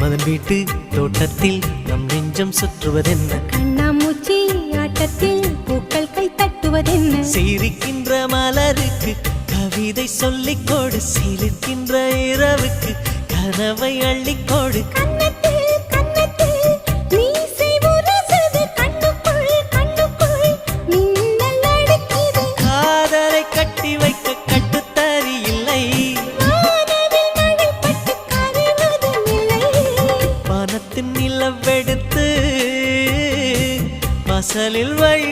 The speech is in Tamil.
அதன் வீட்டு தோட்டத்தில் நம் நெஞ்சம் சுற்றுவதென்ன? கண்ணாமூச்சி ஆட்டத்தில் பூக்கள் கை தட்டுவதென்ன? சிரிக்கின்ற மலருக்கு கவிதை சொல்லிக்கோடு, சிரிக்கின்ற இரவுக்கு கனவை அள்ளிக்கோடு. காதலை கட்டி வைக்க கட்டுத்தறி இல்லை, வானத்தின் நிலவெடுத்து வாசலில் வழி